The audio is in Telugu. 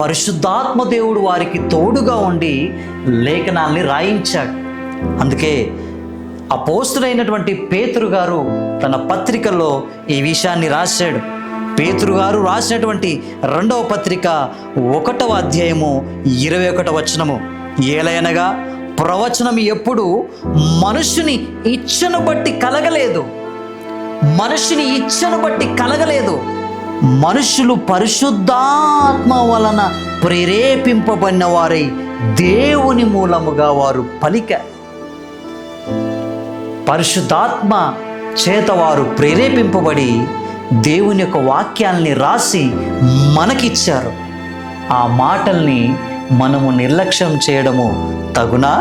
పరిశుద్ధాత్మ దేవుడు వారికి తోడుగా ఉండి లేఖనాల్ని రాయించాడు. అందుకే అపోస్తులైనటువంటి పేతురు గారు తన పత్రికల్లో ఈ విషయాన్ని రాశాడు. పేతురు గారు రాసినటువంటి 2వ పత్రిక 1వ అధ్యాయము 21వ వచనము, ఏలయనగా ప్రవచనం ఎప్పుడు మనుషుని ఇచ్చను బట్టి కలగలేదు, మనుషుని ఇచ్చను బట్టి కలగలేదు, మనుషులు పరిశుద్ధాత్మ వలన ప్రేరేపింపబడిన వారై దేవుని మూలముగా వారు పలికారు. పరిశుద్ధాత్మ చేత వారు ప్రేరేపింపబడి దేవుని యొక్క వాక్యాల్ని రాసి మనకిచ్చారు. ఆ మాటల్ని మనము నిర్లక్ష్యం చేయడము తగునా?